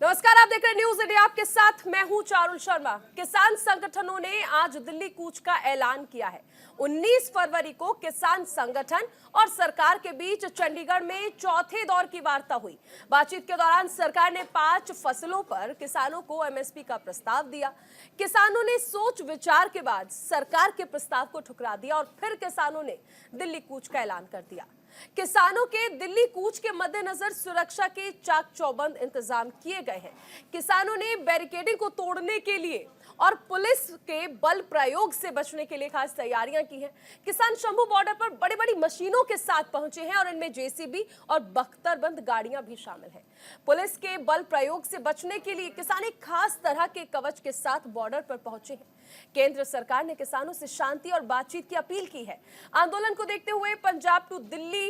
नमस्कार, आप देख रहे हैं न्यूज इंडिया। आपके साथ मैं हूं चारुल शर्मा। किसान संगठनों ने आज दिल्ली कूच का ऐलान किया है। 19 फरवरी को किसान संगठन और सरकार के बीच चंडीगढ़ में चौथे दौर की वार्ता हुई। बातचीत के दौरान सरकार ने 5 फसलों पर किसानों को एमएसपी का प्रस्ताव दिया। किसानों ने सोच विचार के बाद सरकार के प्रस्ताव को ठुकरा दिया और फिर किसानों ने दिल्ली कूच का ऐलान कर दिया। किसानों के दिल्ली कूच के मद्देनजर सुरक्षा के चाक चौबंद इंतजाम किए गए हैं। किसानों ने बैरिकेडिंग को तोड़ने के लिए और पुलिस के बल प्रयोग से बचने के लिए खास तैयारियां की हैं। किसान शंभू बॉर्डर पर बड़ी बड़ी मशीनों के साथ पहुंचे हैं और इनमें जेसीबी और बख्तरबंद गाड़ियां भी शामिल हैं। पुलिस के बल प्रयोग से बचने के लिए किसान एक खास तरह के कवच के साथ बॉर्डर पर पहुंचे हैं। केंद्र सरकार ने किसानों से शांति और बातचीत की अपील की है। आंदोलन को देखते हुए Punjab to Delhi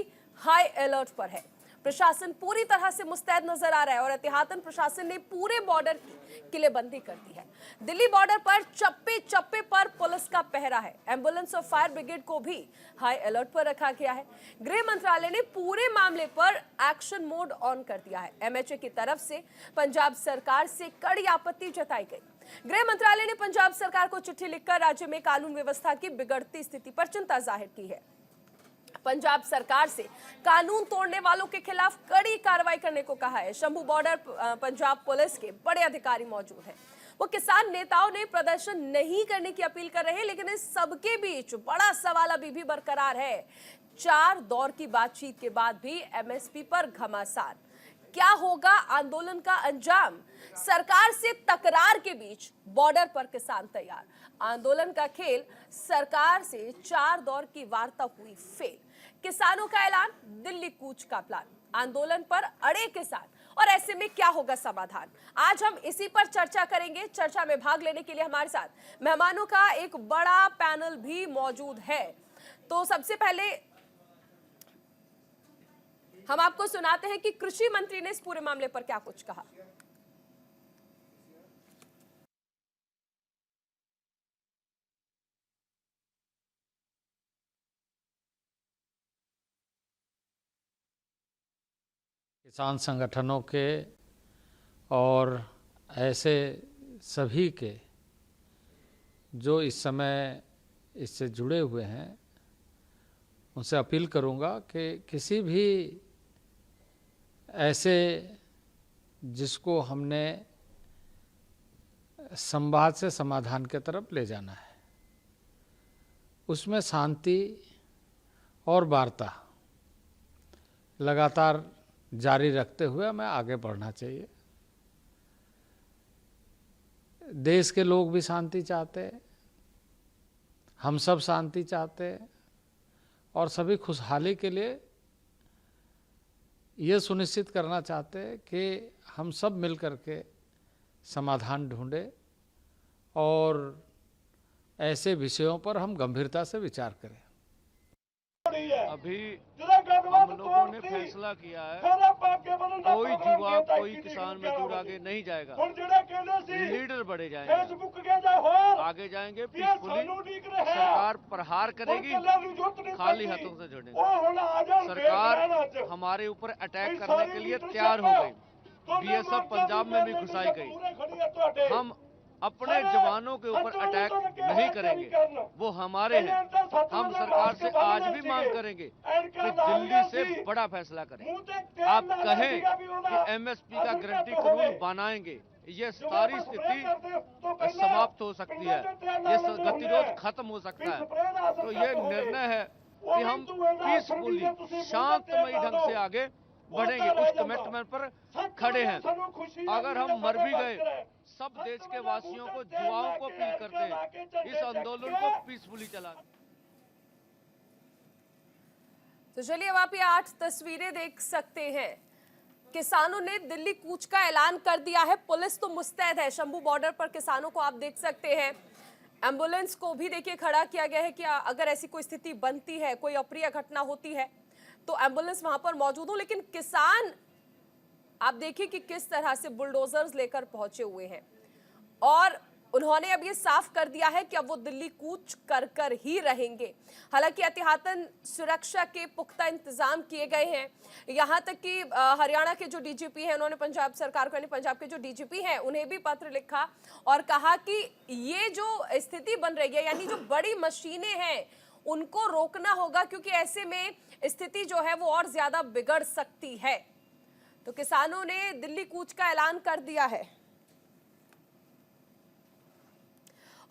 high alert पर है। प्रशासन पूरी तरह से मुस्तैद नजर आ रहा है और एहतियातन प्रशासन ने पूरे बॉर्डर की किलेबंदी कर दी है। दिल्ली बॉर्डर पर चप्पे चप्पे पर पुलिस का पहरा है। एम्बुलेंस और फायर ब्रिगेड को भी हाई अलर्ट पर रखा गया है। गृह मंत्रालय ने पूरे मामले पर एक्शन मोड ऑन कर दिया है। एमएचए की तरफ से पंजाब सरकार से कड़ी आपत्ति जताई गई। गृह मंत्रालय ने पंजाब सरकार को चिट्ठी लिखकर राज्य में कानून व्यवस्था की बिगड़ती स्थिति पर चिंता जाहिर की है। पंजाब सरकार से कानून तोड़ने वालों के खिलाफ कड़ी कार्रवाई करने को कहा है। शंभू बॉर्डर पंजाब पुलिस के बड़े अधिकारी मौजूद हैं। वो किसान नेताओं ने प्रदर्शन नहीं करने की अपील कर रहे हैं, लेकिन इस सबके बीच बड़ा सवाल अभी भी बरकरार है। 4 दौर की बातचीत के बाद भी एमएसपी पर घमासान। क्या होगा आंदोलन का अंजाम? सरकार से तकरार के बीच बॉर्डर पर किसान तैयार। आंदोलन का खेल, सरकार से 4 दौर की वार्ता हुई फेल। किसानों का ऐलान, दिल्ली कूच का प्लान। आंदोलन पर अड़े किसान और ऐसे में क्या होगा समाधान? आज हम इसी पर चर्चा करेंगे। चर्चा में भाग लेने के लिए हमारे साथ मेहमानों का एक बड़ा पैनल भी मौजूद है। तो सबसे पहले हम आपको सुनाते हैं कि कृषि मंत्री ने इस पूरे मामले पर क्या कुछ कहा। किसान संगठनों के और ऐसे सभी के जो इस समय इससे जुड़े हुए हैं, उनसे अपील करूंगा कि किसी भी ऐसे जिसको हमने संवाद से समाधान की तरफ ले जाना है, उसमें शांति और वार्ता लगातार जारी रखते हुए हमें आगे बढ़ना चाहिए। देश के लोग भी शांति चाहते, हम सब शांति चाहते और सभी खुशहाली के लिए ये सुनिश्चित करना चाहते हैं कि हम सब मिलकर के समाधान ढूंढें और ऐसे विषयों पर हम गंभीरता से विचार करें। अभी हम लोगों ने फैसला किया है, कोई युवा कोई किसान मजदूर आगे नहीं जाएगा। लीडर बढ़े जाएंगे, आगे जाएंगे, पीसफुली। सरकार प्रहार करेगी, खाली हाथों से जुड़ेंगे। सरकार हमारे ऊपर अटैक करने के लिए तैयार हो गई। बीएसएफ पंजाब में भी घुसाई गई। हम अपने जवानों के ऊपर अटैक नहीं करेंगे, वो हमारे हैं। हम सरकार से आज भी मांग करेंगे कि दिल्ली से बड़ा फैसला करें। आप कहें कि एमएसपी का गारंटी कानून बनाएंगे, ये सारी स्थिति समाप्त हो सकती है, ये गतिरोध खत्म हो सकता है। तो ये निर्णय है कि हम पीसफुली शांतमयी ढंग से आगे बढ़ेंगे, उस कमिटमेंट पर खड़े हैं। अगर हम मर भी गए, सब देश के वासियों को, युवाओं को अपील करते हैं, इस आंदोलन को पीसफुली चलाएं। तो चलिए, अब आप ये 8 तस्वीरें देख सकते हैं। किसानों ने दिल्ली कूच का ऐलान कर दिया है। पुलिस तो मुस्तैद है। शंभू बॉर्डर पर किसानों को आप देख सकते हैं। एम्बुलेंस को भी देखिए खड़ा किया गया है कि अगर ऐसी कोई स्थिति बनती है, कोई अप्रिय घटना होती है, तो एम्बुलेंस वहां पर मौजूद हो। लेकिन किसान आप देखिए कि किस तरह से बुलडोजर्स लेकर पहुंचे हुए हैं और उन्होंने अब ये साफ कर दिया है कि अब वो दिल्ली कूच कर ही रहेंगे। हालांकि एहतियातन सुरक्षा के पुख्ता इंतजाम किए गए हैं। यहां तक कि हरियाणा के जो डीजीपी हैं उन्होंने पंजाब सरकार को, यानी पंजाब के जो डीजीपी हैं उन्हें भी पत्र लिखा और कहा कि ये जो स्थिति बन रही है, यानी जो बड़ी मशीनें हैं उनको रोकना होगा, क्योंकि ऐसे में स्थिति जो है वो और ज्यादा बिगड़ सकती है। तो किसानों ने दिल्ली कूच का ऐलान कर दिया है।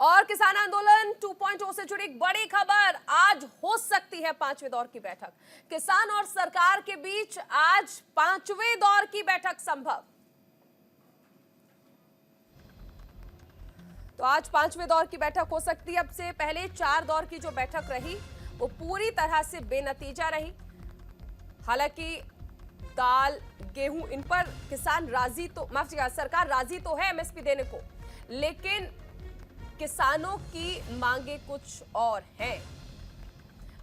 और किसान आंदोलन 2.0 से जुड़ी एक बड़ी खबर, आज हो सकती है 5वें दौर की बैठक। किसान और सरकार के बीच आज 5वें दौर की बैठक संभव। तो आज 5वें दौर की बैठक हो सकती है। अब से पहले 4 दौर की जो बैठक रही वो पूरी तरह से बेनतीजा रही। हालांकि दाल, गेहूं, इन पर किसान राजी तो, माफ कीजिएगा, सरकार राजी तो है एमएसपी देने को, लेकिन किसानों की मांगे कुछ और हैं।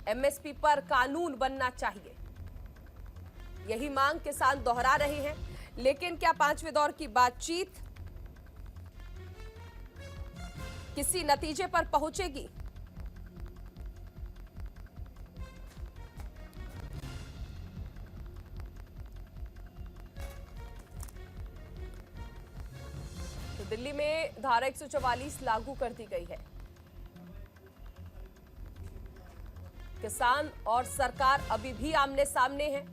एमएसपी पर कानून बनना चाहिए, यही मांग किसान दोहरा रहे हैं। लेकिन क्या 5वें दौर की बातचीत किसी नतीजे पर पहुंचेगी? तो दिल्ली में धारा 144 लागू कर दी गई है। किसान और सरकार अभी भी आमने सामने हैं।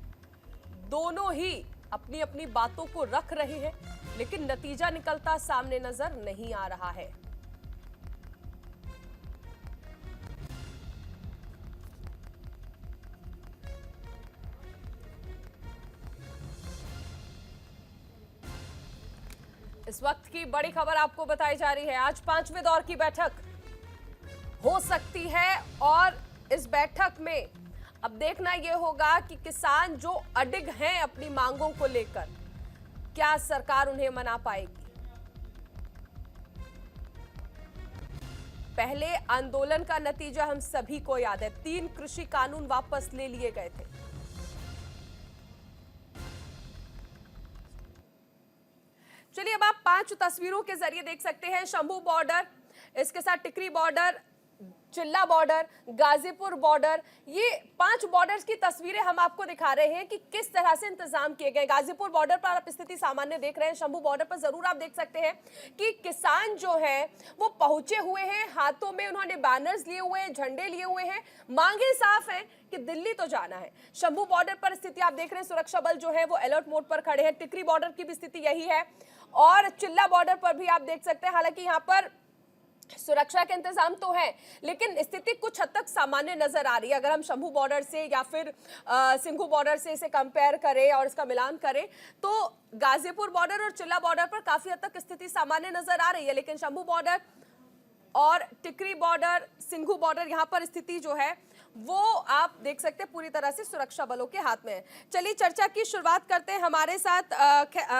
दोनों ही अपनी अपनी बातों को रख रहे हैं, लेकिन नतीजा निकलता सामने नजर नहीं आ रहा है। इस वक्त की बड़ी खबर आपको बताई जा रही है। आज 5वें दौर की बैठक हो सकती है और इस बैठक में अब देखना यह होगा कि किसान जो अडिग हैं अपनी मांगों को लेकर, क्या सरकार उन्हें मना पाएगी। पहले आंदोलन का नतीजा हम सभी को याद है, 3 कृषि कानून वापस ले लिए गए थे। चलिए अब आप 5 तस्वीरों के जरिए देख सकते हैं। शंभू बॉर्डर, इसके साथ टिकरी बॉर्डर, चिल्ला बॉर्डर, गाजीपुर बॉर्डर, ये 5 बॉर्डर्स की तस्वीरें हम आपको दिखा रहे हैं कि किस तरह से इंतजाम किए गए। गाजीपुर बॉर्डर पर आप स्थिति सामान्य देख रहे हैं। शंभू बॉर्डर पर जरूर आप देख सकते हैं कि किसान जो है वो पहुंचे हुए हैं, हाथों में उन्होंने बैनर्स लिए हुए हैं, झंडे लिए हुए हैं, मांगे साफ है कि दिल्ली तो जाना है। शंभू बॉर्डर पर स्थिति आप देख रहे हैं, सुरक्षा बल जो है वो अलर्ट मोड पर खड़े हैं। टिकरी बॉर्डर की भी स्थिति यही है और चिल्ला बॉर्डर पर भी आप देख सकते हैं। हालांकि यहाँ पर सुरक्षा के इंतजाम तो है, लेकिन स्थिति कुछ हद तक सामान्य नजर आ रही है। अगर हम शंभू बॉर्डर से या फिर सिंघू बॉर्डर से इसे कंपेयर करें और इसका मिलान करें तो गाजीपुर बॉर्डर और चिल्ला बॉर्डर पर काफी हद तक स्थिति सामान्य नजर आ रही है, लेकिन शंभू बॉर्डर और टिकरी बॉर्डर, सिंघू बॉर्डर, यहाँ पर स्थिति जो है वो आप देख सकते हैं पूरी तरह से सुरक्षा बलों के हाथ में है। चलिए चर्चा की शुरुआत करते हैं। हमारे साथ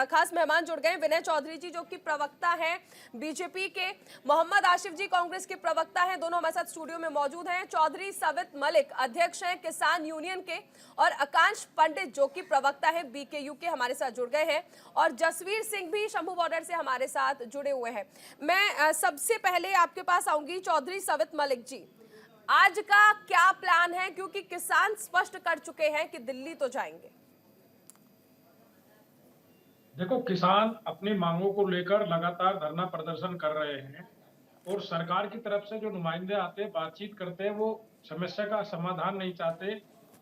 खास मेहमान जुड़ गए, विनय चौधरी जी जो कि प्रवक्ता हैं बीजेपी के, मोहम्मद आसिफ जी कांग्रेस के प्रवक्ता हैं, दोनों हमारे साथ स्टूडियो में मौजूद हैं। चौधरी सवित मलिक अध्यक्ष हैं किसान यूनियन के, और आकांश पंडित जो कि प्रवक्ता है बीकेयू के, हमारे साथ जुड़ गए हैं, और जसवीर सिंह भी शंभू बॉर्डर से हमारे साथ जुड़े हुए हैं। मैं सबसे पहले आपके पास आऊंगी चौधरी सवित मलिक जी, आज का क्या प्लान है, क्योंकि किसान स्पष्ट कर चुके हैं कि दिल्ली तो जाएंगे। देखो, किसान अपनी मांगों को लेकर लगातार धरना प्रदर्शन कर रहे हैं और सरकार की तरफ से जो नुमाइंदे आते हैं, बातचीत करते हैं, वो समस्या का समाधान नहीं चाहते।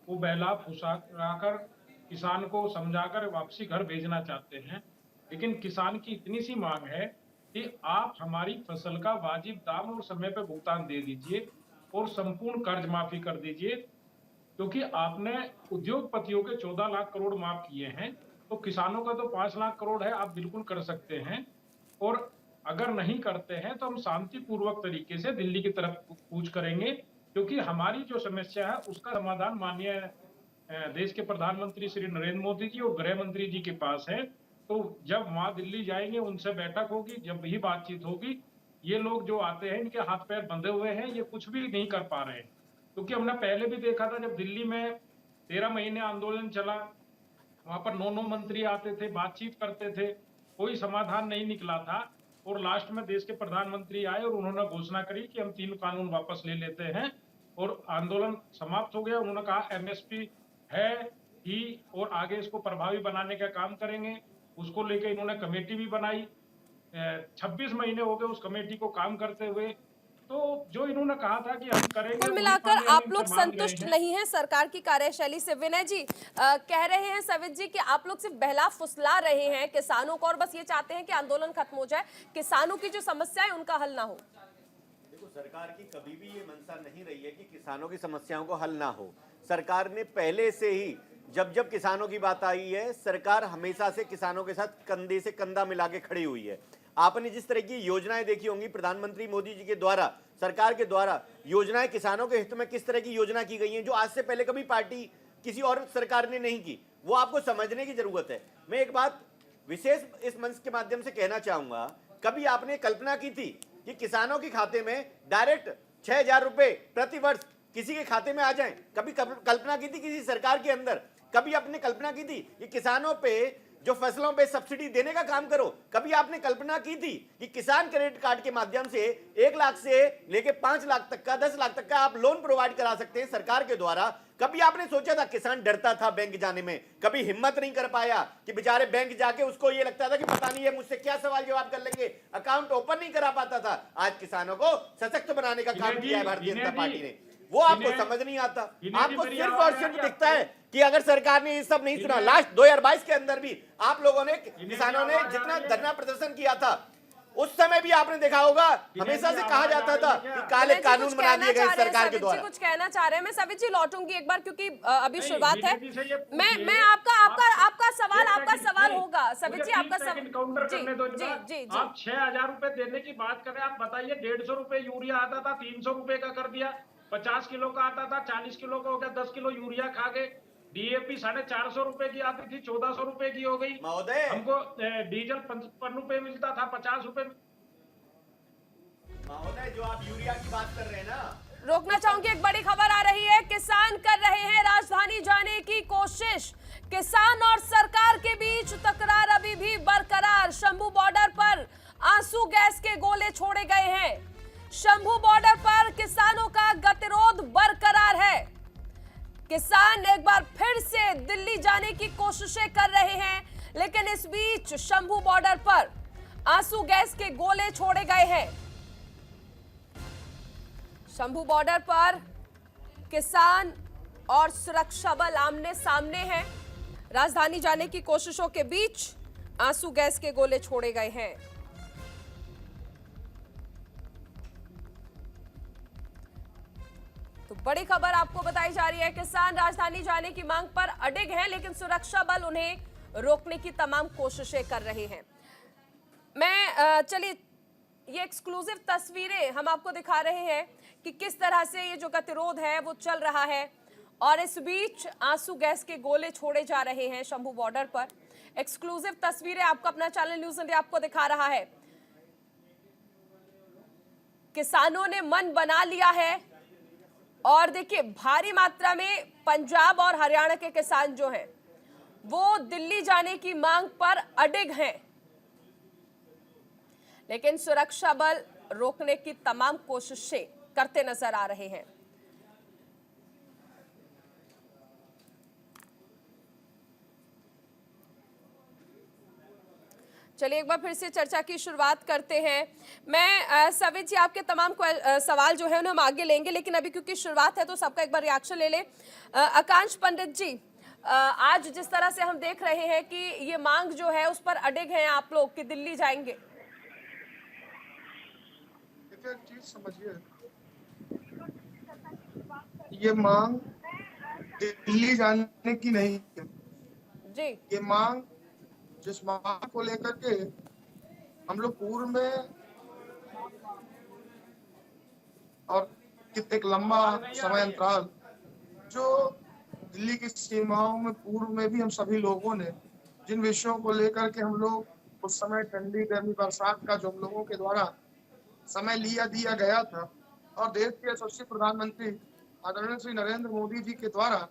वो बहला फुसलाकर किसान को समझाकर वापसी घर भेजना चाहते हैं। लेकिन किसान की इतनी सी मांग है कि आप हमारी फसल का वाजिब दाम और समय पर भुगतान दे दीजिए और संपूर्ण कर्ज माफी कर दीजिए, क्योंकि आपने उद्योगपतियों के 14 लाख करोड़ माफ किए हैं, तो किसानों का तो 5 लाख करोड़ है, आप बिल्कुल कर सकते हैं। और अगर नहीं करते हैं तो हम शांतिपूर्वक तरीके से दिल्ली की तरफ कूच करेंगे, क्योंकि हमारी जो समस्या है उसका समाधान माननीय देश के प्रधानमंत्री श्री नरेंद्र मोदी जी और गृह मंत्री जी के पास है। तो जब वहां दिल्ली जाएंगे, उनसे बैठक होगी, जब भी बातचीत होगी, ये लोग जो आते हैं इनके हाथ पैर बंधे हुए हैं, ये कुछ भी नहीं कर पा रहे हैं। क्योंकि हमने पहले भी देखा था, जब दिल्ली में 13 महीने आंदोलन चला, वहां पर 9 मंत्री आते थे, बातचीत करते थे, कोई समाधान नहीं निकला था। और लास्ट में देश के प्रधानमंत्री आए और उन्होंने घोषणा करी कि हम 3 कानून वापस ले लेते हैं और आंदोलन समाप्त हो गया। उन्होंने कहा एमएसपी है ही और आगे इसको प्रभावी बनाने का काम करेंगे। उसको लेकर इन्होंने कमेटी भी बनाई। 26 महीने हो गए उस कमेटी को काम करते हुए। तो जो इन्होंने कहा था कि हम करेंगे, कुल मिलाकर आप लोग संतुष्ट नहीं हैं सरकार की कार्यशैली से। विनय जी कह रहे हैं सवित जी कि आप लोग सिर्फ बहला फुसला रहे हैं किसानों को और बस ये चाहते हैं कि आंदोलन खत्म हो जाए, किसानों की जो समस्या है उनका हल ना हो। देखो, सरकार की कभी भी ये मंशा नहीं रही है कि किसानों की समस्याओं को हल ना हो। सरकार ने पहले से ही जब किसानों की बात आई है, सरकार हमेशा से किसानों के साथ कंधे से कंधा मिला के खड़ी हुई है। आपने जिस तरह की योजनाएं देखी होंगी प्रधानमंत्री मोदी जी के द्वारा, सरकार के द्वारा योजनाएं किसानों के हित में किस तरह की योजना की गई हैं, जो आज से पहले कभी पार्टी किसी और सरकार ने नहीं की, वो आपको समझने की जरूरत है। मैं एक बात विशेष इस मंच के माध्यम से कहना चाहूंगा, कभी आपने कल्पना की थी कि किसानों के खाते में डायरेक्ट 6,000 रुपए प्रति वर्ष किसी के खाते में आ जाएं? कभी कल्पना की थी किसी सरकार के अंदर? कभी आपने कल्पना की थी कि किसानों पे जो फसलों पे सब्सिडी देने का काम करो? कभी आपने कल्पना की थी कि किसान क्रेडिट कार्ड के माध्यम से 1 लाख से लेके 5 लाख तक का, 10 लाख तक का आप लोन प्रोवाइड करा सकते हैं सरकार के द्वारा? कभी आपने सोचा था? किसान डरता था बैंक जाने में, कभी हिम्मत नहीं कर पाया कि बेचारे बैंक जाके उसको ये लगता था कि पता नहीं है मुझसे क्या सवाल जवाब कर लेंगे, अकाउंट ओपन नहीं करा पाता था। आज किसानों को सशक्त बनाने का काम किया है भारतीय जनता पार्टी ने। वो आपको समझ नहीं आता। आपको सिर्फ और सिर्फ दिखता है कि अगर सरकार ने ये सब नहीं सुना। लास्ट 2022 के अंदर भी आप लोगों ने, किसानों ने जितना धरना प्रदर्शन किया था, उस समय भी आपने देखा होगा हमेशा से कहा जाता था कि काले कानून बना दिए गए सरकार के द्वारा। कुछ कहना चाह रहे हैं। मैं सवित जी लौटूंगी एक बार क्योंकि अभी शुरुआत है। मैं आपका सवाल होगा सवित जी, आपका सवाल। जी आप 6,000 रुपए देने की बात कर रहे हैं। आप बताइए, 150 रुपए यूरिया आता था, 300 रुपए का कर दिया। 50 किलो का आता था, 40 किलो का हो गया। 10 किलो यूरिया खा गए। डीएपी 450 रुपए की आती थी, 1400 रुपए की हो गई। महोदय, हमको डीजल 55 रुपए मिलता था, 50 रुपए। महोदय, जो आप यूरिया की बात कर रहे हैं ना, रोकना चाहूंगी, एक बड़ी खबर आ रही है। किसान कर रहे हैं राजधानी जाने की कोशिश। किसान और सरकार के बीच तकरार अभी भी बरकरार। शंभू बॉर्डर पर आंसू गैस के गोले छोड़े गए हैं। शंभू बॉर्डर पर किसानों का गतिरोध बरकरार है। किसान एक बार फिर से दिल्ली जाने की कोशिशें कर रहे हैं, लेकिन इस बीच शंभू बॉर्डर पर आंसू गैस के गोले छोड़े गए हैं। शंभू बॉर्डर पर किसान और सुरक्षा बल आमने सामने हैं। राजधानी जाने की कोशिशों के बीच आंसू गैस के गोले छोड़े गए हैं। तो बड़ी खबर आपको बताई जा रही है। किसान राजधानी जाने की मांग पर अडिग हैं, लेकिन सुरक्षा बल उन्हें रोकने की तमाम कोशिशें कर रहे हैं। मैं चलिए ये एक्सक्लूसिव तस्वीरें हम आपको दिखा रहे हैं कि किस तरह से ये जो गतिरोध है वो चल रहा है और इस बीच आंसू गैस के गोले छोड़े जा रहे हैं शंभू बॉर्डर पर। एक्सक्लूसिव तस्वीरें आपको अपना चैनल न्यूज़ इंडिया आपको दिखा रहा है। किसानों ने मन बना लिया है और देखिए भारी मात्रा में पंजाब और हरियाणा के किसान जो हैं वो दिल्ली जाने की मांग पर अडिग हैं, लेकिन सुरक्षा बल रोकने की तमाम कोशिशें करते नजर आ रहे हैं। चलिए एक बार फिर से चर्चा की शुरुआत करते हैं। मैं सवित जी आपके तमाम सवाल जो है उन्हें हम आगे लेंगे, लेकिन अभी क्योंकि शुरुआत है तो सबका एक बार रिएक्शन ले लें। आकांक्ष पंडित जी, आज जिस तरह से हम देख रहे हैं कि ये मांग जो है उस पर अडिग हैं आप लोग कि दिल्ली जाएंगे। एक चीज समझिए, ये मांग दिल्ली जाने की नहीं है जी। ये मांग जिस मांग को लेकर के हम लोग पूर्व में और एक लंबा समय अंतराल जो दिल्ली की सीमाओं में पूर्व में भी हम सभी लोगों ने जिन विषयों को लेकर के हम लोग उस समय ठंडी गर्मी बरसात का जो हम लोगों के द्वारा समय दिया गया था और देश के यशस्वी प्रधानमंत्री आदरणीय श्री नरेंद्र मोदी जी के द्वारा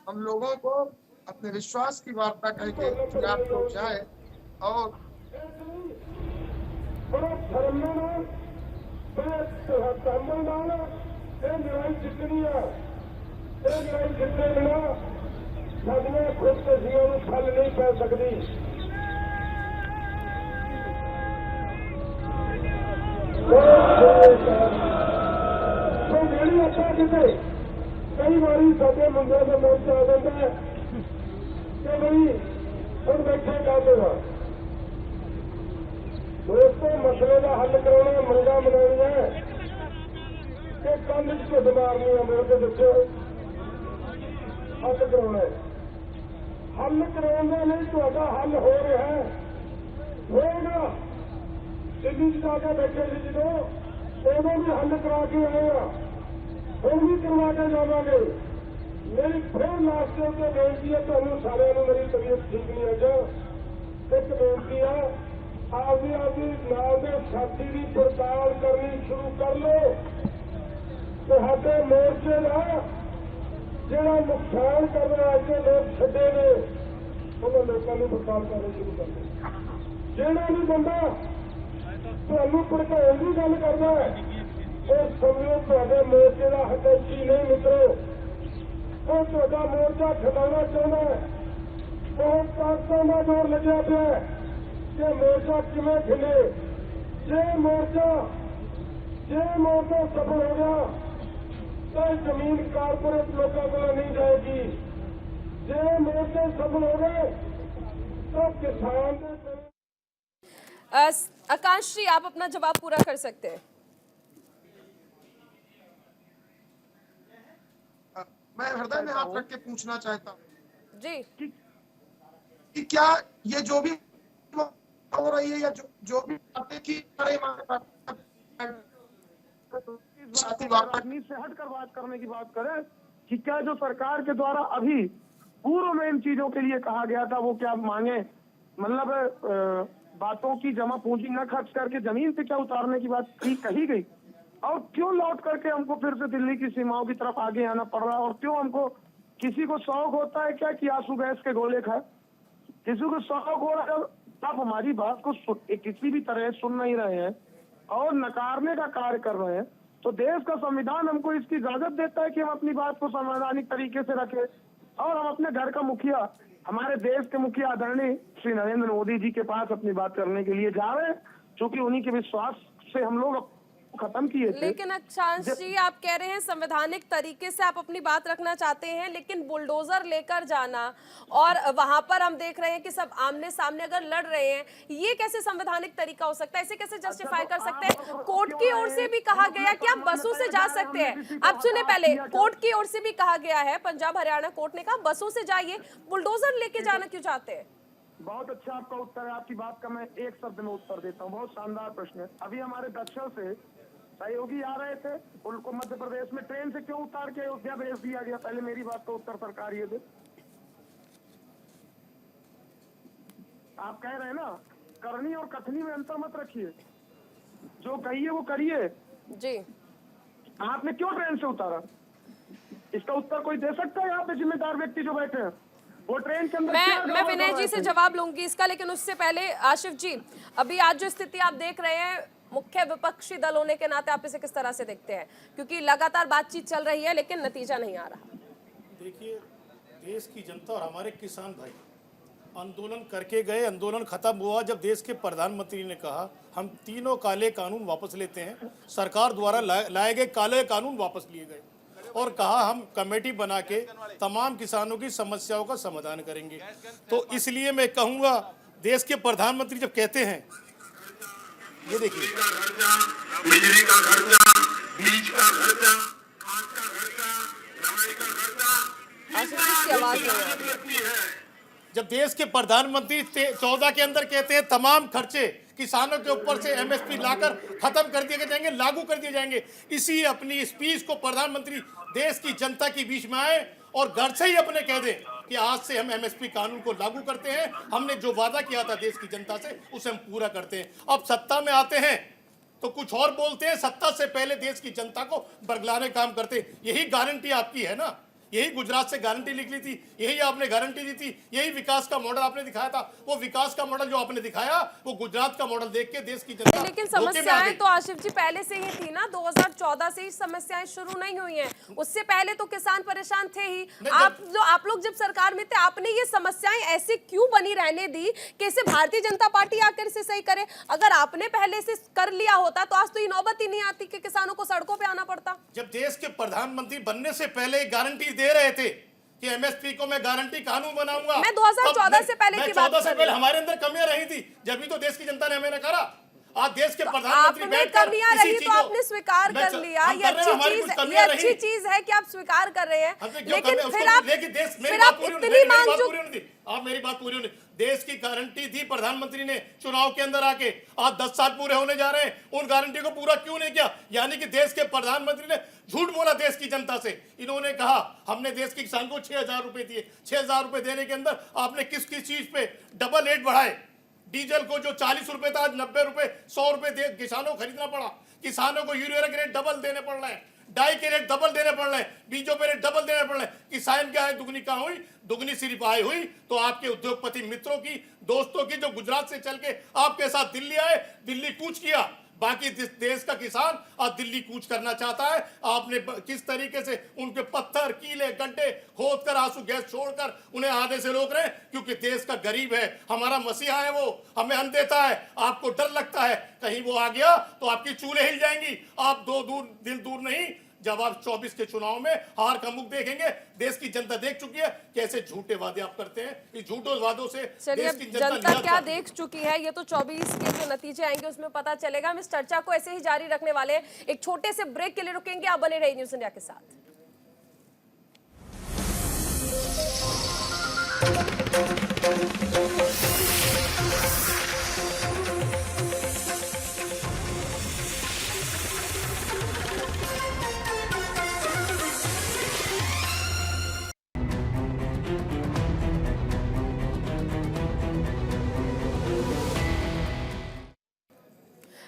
हम लोगों को अपने विश्वास की वार्ता कह के आप लोग जाए और बड़ा धर्म नाल बड़े तहम्मुल नाल ये लड़ाई जितनी है। ये लड़ाई जितने बिना साडियां खुदकुशियां नूं ठल नहीं पै सकदी। तो मेरी अच्छा किते कई बारी साडे मुंडे का मोर्चा आ जाता है कि भाई हम बैठे कर देना। दोस्तों मसले का हल कराना मंगा मनानी है कि कंध च घुट मारनी है। मेरे को दसो हल कराना है। हल कराने नहीं तो हल हो रहा है होगा। दिल्ली च जाके बैठे थे जो उदों भी हल करा के आए हम भी करवा के जावांगे। मेरी फिर लास्ट के उत्ते बेनती है तुहानूं सारिਆਂ ਨੂੰ मेरी तबीयत ठीक नहीं अज एक बेनती है आपदी आपदी नाल दे साथी की पड़ताल करनी शुरू कर लो। तुहाडे मोर्चे का जिहड़ा नुकसान करने वास्ते लोग छड्डे ने उन्हां लोकां नूं पड़ताल करनी शुरू कर दो। जिहड़ा भी बंदा तुहानूं भड़काउण दी गल करदा है ਉਹ ਸਮਝੋ ਤੁਹਾਡੇ ਮੋਰਚੇ ਦਾ ਹਕੀਕੀ ਨਹੀਂ ਮਿੱਤਰੋ। ਉਹ ਤੁਹਾਡਾ ਮੋਰਚਾ ਖਿਲਾਉਣਾ ਚਾਹੁੰਦਾ ਹੈ। ਬਹੁਤ ਤਾਕਤਾਂ ਦਾ ਜ਼ੋਰ ਲੱਗਿਆ ਪਿਆ ਹੈ ਕਿ ਮੋਰਚਾ ਕਿਵੇਂ ਖਿਲੇ। ਜੇ ਮੋਰਚਾ ਸਫਲ ਹੋ ਗਿਆ ਤਾਂ ਜ਼ਮੀਨ ਕਾਰਪੋਰੇਟ ਲੋਕਾਂ ਕੋਲ ਨਹੀਂ ਜਾਏਗੀ। ਜੇ ਮੋਰਚੇ ਸਫਲ ਹੋ ਗਏ ਤਾਂ किसान ਦੇ। आकाश जी आप अपना जवाब पूरा कर सकते हैं। मैं हृदय में हाथ रख के पूछना चाहता हूँ जी कि क्या ये जो भी हो रही है या जो भी बातें की राजनीति से हटकर बात करने की बात करें कि क्या जो सरकार के द्वारा अभी पूर्व में इन चीजों के लिए कहा गया था वो क्या मांगे। मतलब बातों की जमा पूंजी न खर्च करके जमीन पे क्या उतारने की बात कही गई और क्यों लौट करके हमको फिर से दिल्ली की सीमाओं की तरफ आगे आना पड़ रहा है। और क्यों हमको किसी को शौक होता है क्या कि आंसू गैस के गोले खाए। किसी को शौक हो रहा है आप हमारी बात को किसी भी तरह सुन नहीं रहे हैं और नकारने का कार्य कर रहे हैं तो देश का संविधान हमको इसकी इजाजत देता है कि हम अपनी बात को संवैधानिक तरीके से रखें। और हम अपने घर का मुखिया हमारे देश के मुखिया आदरणीय श्री नरेंद्र मोदी जी के पास अपनी बात करने के लिए जा रहे हैं क्योंकि उन्हीं के विश्वास से हम लोग खत्म किए थे। लेकिन अक्षांश जी आप कह रहे हैं संवैधानिक तरीके से आप अपनी बात रखना चाहते हैं लेकिन बुलडोजर लेकर जाना और वहां पर हम देख रहे हैं कि सब आमने सामने अगर लड़ रहे हैं ये कैसे संवैधानिक तरीका हो सकता है। इसे कैसे जस्टिफाई कर सकते हैं। कोर्ट की ओर से भी कहा गया कि आप बसों से जा सकते हैं। आप सुने पहले कोर्ट की ओर से भी कहा गया है पंजाब हरियाणा कोर्ट ने कहा बसों से जाइए बुलडोजर लेके जाना क्यों चाहते हैं। बहुत अच्छा आपका उत्तर है। आपकी बात का मैं एक शब्द में उत्तर देता हूँ। बहुत शानदार प्रश्न है। अभी हमारे दक्षिण से सहयोगी आ रहे थे उनको मध्य प्रदेश में ट्रेन से क्यों उतार के अयोध्या भेज दिया गया। पहले मेरी बात का उत्तर सरकार ये दे। आप कह रहे हैं ना करनी और कथनी में अंतर मत रखिए। जो कहिए वो करिए जी। आपने क्यों ट्रेन से उतारा इसका उत्तर कोई दे सकता है। यहाँ पे जिम्मेदार व्यक्ति जो बैठे हैं वो ट्रेन के अंदर मैं विनय जी से जवाब लूंगी इसका लेकिन उससे पहले आशिफ जी अभी आज जो स्थिति आप देख रहे हैं मुख्य विपक्षी दल होने के नाते आप इसे किस तरह से देखते हैं क्योंकि लगातार बातचीत चल रही है लेकिन नतीजा नहीं आ रहा। देखिए देश की जनता और हमारे किसान भाई आंदोलन करके गए। आंदोलन खत्म हुआ जब देश के प्रधानमंत्री ने कहा हम तीनों काले कानून वापस लेते हैं। सरकार द्वारा लाए गए काले कानून वापस लिए गए और कहा हम कमेटी बना के तमाम किसानों की समस्याओं का समाधान करेंगे। तो इसलिए मैं कहूँगा देश के प्रधानमंत्री जब कहते हैं ये देखिए बिजली का खर्चा बीज का खर्चा खाद का खर्चा दवाई का खर्चा जब देश के प्रधानमंत्री 14 के अंदर कहते हैं तमाम खर्चे किसानों के ऊपर से एमएसपी लाकर खत्म कर दिए जाएंगे लागू कर दिए जाएंगे। इसी अपनी स्पीच को प्रधानमंत्री देश की जनता के बीच में आए और घर से ही अपने कह दें कि आज से हम एमएसपी कानून को लागू करते हैं। हमने जो वादा किया था देश की जनता से उसे हम पूरा करते हैं। अब सत्ता में आते हैं तो कुछ और बोलते हैं। सत्ता से पहले देश की जनता को बरगलाने काम करते हैं। यही गारंटी आपकी है ना यही गुजरात से गारंटी निकली थी, यही आपने गारंटी दी थी, यही विकास का मॉडल आपने दिखाया था। वो विकास का मॉडल जो आपने दिखाया वो गुजरात का मॉडल देख के देश की जनता लेकिन धोखे में आ गई। समस्याएं तो आशिफ जी पहले से ही थी ना, 2014 से ही समस्याएं शुरू नहीं हुई हैं, उससे पहले तो किसान परेशान थे ही। आप लोग जब सरकार में थे आपने ये समस्याएं ऐसे क्यों बनी रहने दी कि इसे भारतीय जनता पार्टी आकर इसे सही करे? अगर आपने पहले से कर लिया होता तो आज तो ये नौबत ही नहीं आती कि किसानों को सड़कों पे आना पड़ता। जब देश के प्रधानमंत्री बनने से पहले गारंटी दे रहे थे कि एमएसपी को मैं गारंटी कानून बनाऊंगा, मैं 2014 से पहले की बात कर रही हूं। हमारे अंदर कमियां रही थी, जब भी तो देश की जनता ने हमें नकारा। आज देश के प्रधानमंत्री बैठकर कमियां रही तो आपने स्वीकार कर लिया, ये अच्छी चीज है कि आप स्वीकार कर रहे हैं, लेकिन फिर आप इतनी मांग आप मेरी बात पूरी होने, देश की गारंटी दी प्रधानमंत्री ने चुनाव के अंदर आके, आज 10 साल पूरे होने जा रहे हैं, उन गारंटी को पूरा क्यों नहीं किया? यानी कि देश के प्रधानमंत्री ने झूठ बोला देश की जनता से। इन्होंने कहा हमने देश के किसान को 6,000 रुपए दिए, 6,000 रुपए देने के अंदर आपने किस किस चीज पे डबल रेट बढ़ाए। डीजल को जो 40 रुपए था आज 90 रुपए 100 रुपए दे किसानों को खरीदना पड़ा। किसानों को यूरिया के रेट डबल देने पड़ रहे हैं, डाई के रेट डबल देने पड़ रहे हैं, बीजों पे रेट डबल देने पड़ रहे हैं। किसान क्या है, दुगनी कहाँ हुई? दुगनी सिर्फ आय हुई तो आपके उद्योगपति मित्रों की, दोस्तों की, जो गुजरात से चल के आपके साथ दिल्ली आए, दिल्ली कूच किया। बाकी देश का किसान आज दिल्ली कूच करना चाहता है। आपने किस तरीके से उनके पत्थर, कीले, गड्ढे खोद कर, आंसू गैस छोड़कर उन्हें आने से रोक रहे हैं, क्योंकि देश का गरीब है, हमारा मसीहा है, वो हमें अन्न देता है। आपको डर लगता है कहीं वो आ गया तो आपकी चूल्हे हिल जाएंगी। आप दिन दूर नहीं, जब आप 24 के चुनाव में हार का मुख देखेंगे। देश की जनता देख चुकी है कैसे झूठे वादे आप करते हैं। इस झूठे वादों से देश की जनता क्या देख चुकी है, ये तो 24 के जो नतीजे आएंगे उसमें पता चलेगा। हम इस चर्चा को ऐसे ही जारी रखने वाले हैं, एक छोटे से ब्रेक के लिए रुकेंगे। आप बने रहिए न्यूज़ इंडिया के साथ।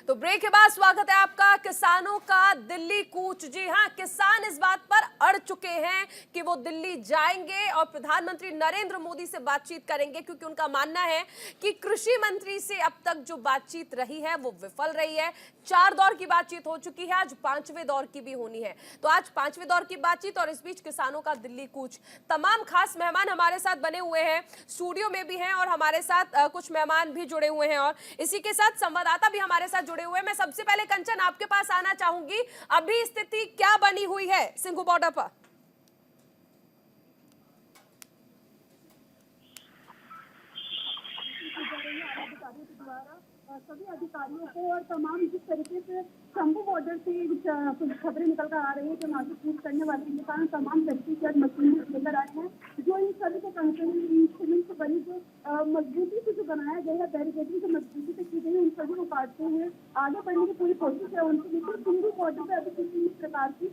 तो ब्रेक के बाद स्वागत है आपका। किसानों का दिल्ली कूच, जी हां, किसान इस बात पर अड़ चुके हैं कि वो दिल्ली जाएंगे और प्रधानमंत्री नरेंद्र मोदी से बातचीत करेंगे, क्योंकि उनका मानना है कि कृषि मंत्री से अब तक जो बातचीत रही है वो विफल रही है। 4 दौर की बातचीत हो चुकी है, आज 5वें दौर की भी होनी है। तो आज 5वें दौर की बातचीत और इस बीच किसानों का दिल्ली कूच। तमाम खास मेहमान हमारे साथ बने हुए हैं, स्टूडियो में भी हैं और हमारे साथ कुछ मेहमान भी जुड़े हुए हैं और इसी के साथ संवाददाता भी हमारे साथ जुड़े हुए हैं। मैं सबसे पहले कंचन आपके पास आना चाहूंगी, अभी स्थिति क्या बनी हुई है सिंघू बॉर्डर पर? सभी अधिकारियों को और तमाम जिस तरीके से शंभू बॉर्डर से खबरें निकल कर आ रही है जो नासिक पूछ करने वाले किसान तमाम व्यक्तिगत मशीनें लेकर आए हैं, जो इन सभी को इंस्ट्रूमेंट से बनी जो मजबूती से जो बनाया गया है, बैरिकेडिंग जो मजबूती से की गई है, उन सभी को काटते हुए आगे बढ़ने की पूरी कोशिश है उनकी। लेकिन शंभू बॉर्डर पर अभी किसी भी प्रकार की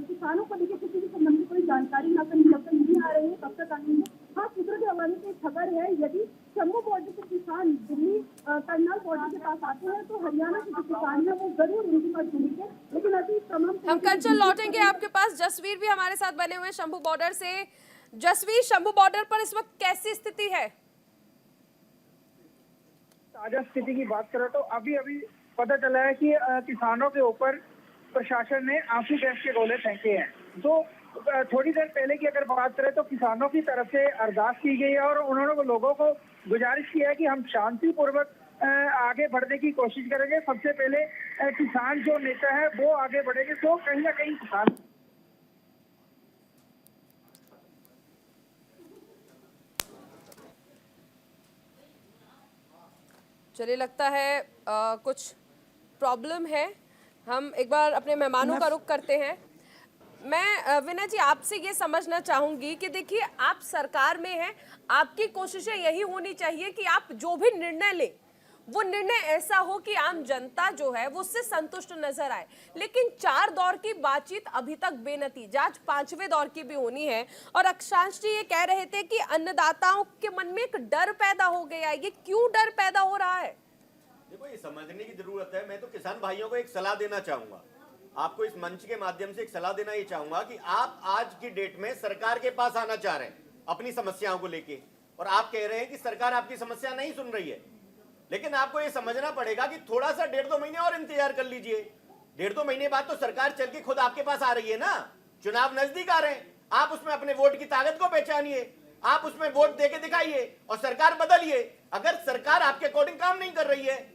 किसानों को लेकर किसी भी संबंधी कोई जानकारी नहीं आ रही है, कब तक आएंगे। हाँ, सूत्रों के हवाले से खबर है, यदि शंभू बॉर्डर के किसान दिल्ली करनाल बॉर्डर के पास आते हैं तो हरियाणा के जो किसान है वो जरूर उनके पास जुड़ेंगे। लेकिन अभी तमाम हम कंचन लौटेंगे आपके पास। जसवीर भी हमारे साथ बने हुए हैं शंभू बॉर्डर से। जसवीर, शंभू बॉर्डर पर इस वक्त कैसी स्थिति है? ताजा स्थिति की बात करें तो अभी पता चला है कि किसानों के ऊपर प्रशासन ने आंसू गैस के गोले फेंके हैं। तो थोड़ी देर पहले की अगर बात करें तो किसानों की तरफ से अरदास की गई है और उन्होंने लोगों को गुजारिश की है कि हम शांतिपूर्वक आगे बढ़ने की कोशिश करेंगे। सबसे पहले किसान जो नेता है वो आगे बढ़ेंगे, तो कहीं ना कहीं किसान चलिए, लगता है कुछ प्रॉब्लम है। हम एक बार अपने मेहमानों का रुख करते हैं। मैं विनय जी आपसे ये समझना चाहूंगी कि देखिए, आप सरकार में हैं, आपकी कोशिशें यही होनी चाहिए कि आप जो भी निर्णय लें वो निर्णय ऐसा हो कि आम जनता जो है वो उससे संतुष्ट नजर आए। लेकिन 4 दौर की बातचीत अभी तक बेनतीजा, आज 5वें दौर की भी होनी है। और अक्षांश जी ये कह रहे थे कि अन्नदाताओं के मन में एक डर पैदा हो गया है, ये क्यों डर पैदा हो रहा है? देखो, ये समझने की जरूरत है। मैं तो किसान भाइयों को एक सलाह देना चाहूंगा। आपको इस मंच के माध्यम से एक सलाह देना ये चाहूंगा कि आप आज की डेट में सरकार के पास आना चाह रहे हैं अपनी समस्याओं को लेके, और आप कह रहे हैं कि सरकार आपकी समस्या नहीं सुन रही है। लेकिन आपको ये समझना पड़ेगा कि थोड़ा सा 1.5-2 महीने और इंतजार कर लीजिए। 1.5-2 महीने बाद तो सरकार चल के खुद आपके पास आ रही है ना, चुनाव नजदीक आ रहे हैं। आप उसमें अपने वोट की ताकत को पहचानिए, आप उसमें वोट देके दिखाइए और सरकार बदलिए। अगर सरकार आपके अकॉर्डिंग काम नहीं कर रही है,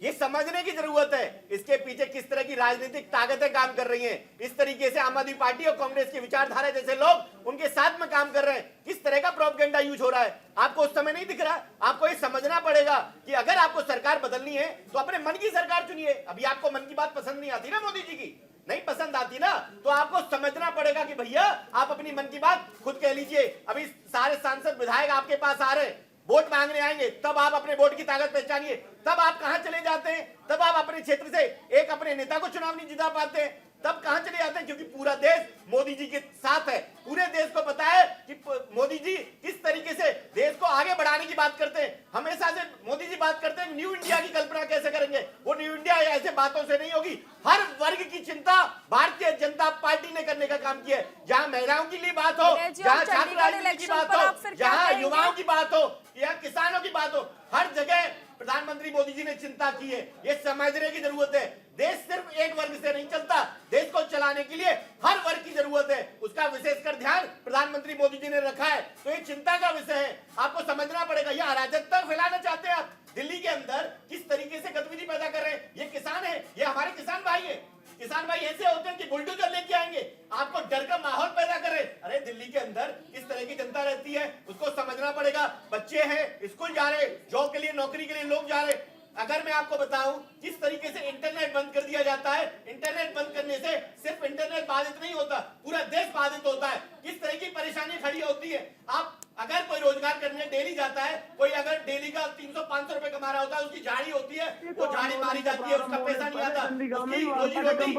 ये समझने की जरूरत है इसके पीछे किस तरह की राजनीतिक ताकतें काम कर रही हैं। इस तरीके से आम आदमी पार्टी और कांग्रेस की विचारधारा जैसे लोग उनके साथ में काम कर रहे हैं, किस तरह का प्रोपेगेंडा यूज हो रहा है, आपको उस समय नहीं दिख रहा। आपको ये समझना पड़ेगा कि अगर आपको सरकार बदलनी है तो अपने मन की सरकार चुनिए। अभी आपको मन की बात पसंद नहीं आती ना, मोदी जी की नहीं पसंद आती ना, तो आपको समझना पड़ेगा कि भैया आप अपनी मन की बात खुद कह लीजिए। अभी सारे सांसद विधायक आपके पास आ रहे हैं, वोट मांगने आएंगे, तब आप अपने वोट की ताकत पहचानिए। तब आप कहां चले जाते हैं, तब आप अपने क्षेत्र से एक अपने नेता को चुनाव नहीं जिता पाते हैं, तब कहां चले जाते हैं, क्योंकि पूरा देश मोदी जी के साथ है। पूरे देश को पता है कि मोदी जी किस तरीके से देश को आगे बढ़ाने की बात करते हैं। हमेशा से मोदी जी बात करते हैं न्यू इंडिया की कल्पना कैसे करेंगे, वो न्यू इंडिया ऐसे बातों से नहीं होगी। हर वर्ग की चिंता भारतीय जनता पार्टी ने करने का काम किया है। जहां महिलाओं के लिए बात हो, जहां छात्र राजनीति की बात हो, जहां युवाओं की बात हो या किसानों की बात हो, हर जगह प्रधानमंत्री मोदी जी ने चिंता की है। ये समझने की जरूरत है, देश सिर्फ एक वर्ग से नहीं चलता, देश को चलाने के लिए हर वर्ग की जरूरत है। उसका विशेषकर ध्यान प्रधानमंत्री मोदी जी ने रखा है, तो ये चिंता का विषय है। आपको समझना पड़ेगा, ये अराजकता फैलाना चाहते हैं आप दिल्ली के अंदर, किस तरीके से गतिविधि पैदा कर रहे हैं। ये किसान है, ये हमारे किसान भाई है। किसान भाई ऐसे होते हैं कि बुलडोजर लेके आएंगे, आपको डर का माहौल पैदा कर रहे हैं। अरे दिल्ली के अंदर किस तरह की जनता रहती है उसको समझना पड़ेगा। बच्चे हैं स्कूल जा रहे, जॉब के लिए नौकरी के लिए लोग जा रहे। अगर मैं आपको बताऊं किस तरीके से इंटरनेट बंद कर दिया जाता है, इंटरनेट बंद करने से सिर्फ इंटरनेट बाधित नहीं होता, पूरा देश बाधित होता है। किस तरह की परेशानी खड़ी होती है। आप अगर कोई रोजगार करने डेली जाता है, कोई अगर डेली का 300-500 रुपए कमा रहा होता है, उसकी झाड़ी होती है, वो झाड़ी मारी जाती है, उसका पैसा नहीं आता, उसकी रोजी रोटी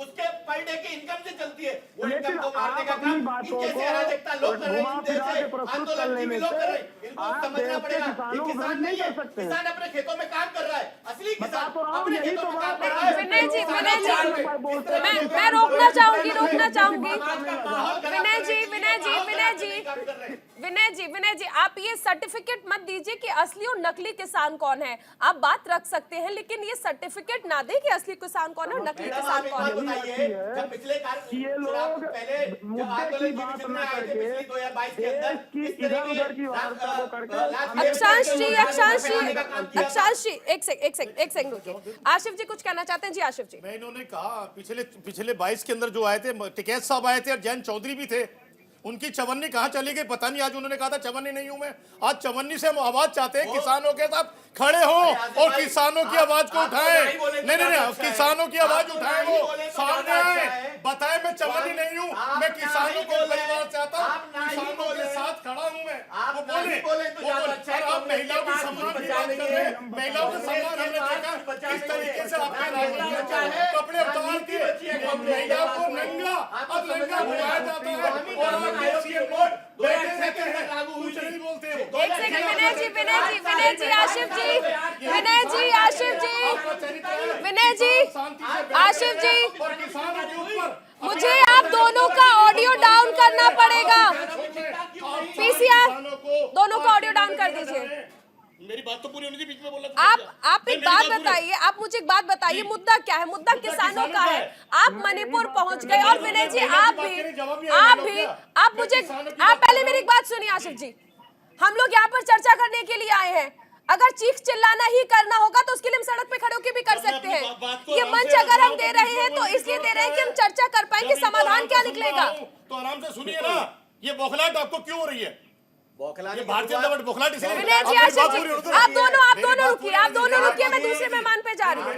उसके पर डे की इनकम से चलती है। वो इनकम को मारने का काम कैसे अराजकता लोग कर रहे हैं, आंदोलन भी लोग कर रहे हैं। इनको समझना पड़ेगा ये किसान नहीं है, किसान अपने खेतों में काम कर रहा है, असली किसान अपने खेतों में काम कर रहा है। विनय जी मैं रोकना चाहूंगी विनय जी आप ये सर्टिफिकेट मत दीजिए कि असली और नकली किसान कौन है। आप बात रख सकते हैं, लेकिन ये सर्टिफिकेट ना दे कि असली किसान कौन है और नकली किसान कौन है। जब पिछले ये लोग पहले मुद्दे की बात न करके 2022 के अंदर इधर-उधर की वार्ता करके अक्षांश जी एक सेकंड रुकिए। आशिफ जी कुछ कहना चाहते हैं? जी आशिफ जी। मैं इन्होंने कहा पिछले 22 के अंदर जो आए थे, टिकैत साहब आए थे और जैन चौधरी भी थे, उनकी चवन्नी कहां चली गई पता नहीं। आज उन्होंने कहा था चवन्नी नहीं हूं मैं, आज चवन्नी से हम आवाज चाहते हैं, किसानों के साथ खड़े हो और किसानों की आवाज को उठाएं। नहीं किसानों की आवाज उठाएं, वो सामने आए, बताए मैं चवन्नी नहीं हूं, मैं किसानों को परिवार चाहता हूं, किसानों के साथ खड़ा हूं मैं। वो बोले आप महिलाओं की सम्मान की बात कर रहे हैं, महिलाओं का सम्मान हमने देखा किस तरीके से आपके राजनीति कपड़े उतार के महिलाओं को नंगा बुलाया जाता है और एक सेकंड आशिफ जी मुझे आप दोनों का ऑडियो डाउन करना पड़ेगा। पीसीआर दोनों का ऑडियो डाउन कर दीजिए। मेरी बात तो पूरी होनी थी, बीच में बोला। आप एक बात बताइए, आप मुझे एक बात बताइए, मुद्दा क्या है? मुद्दा किसानों का है। आप मणिपुर पहुंच गए और विनय जी आप पहले मेरी एक बात सुनिए आशिफ जी। हम लोग यहाँ पर चर्चा करने के लिए आए हैं। अगर चीख चिल्लाना ही करना होगा तो उसके लिए हम सड़क पे खड़े होकर भी कर सकते हैं। ये मंच अगर हम दे रहे हैं तो इसलिए दे रहे हैं कि हम चर्चा कर पाएंगे, समाधान क्या निकलेगा। तो आराम से सुनिए ना, ये बौखलाहट आपको क्यों हो रही है? ये भारतीय जनता पार्टी बौखलाहट इसलिए। विनय जी आशिफ जी आप दोनों रुकिए, मैं दूसरे मेहमान पे जा रही हूँ,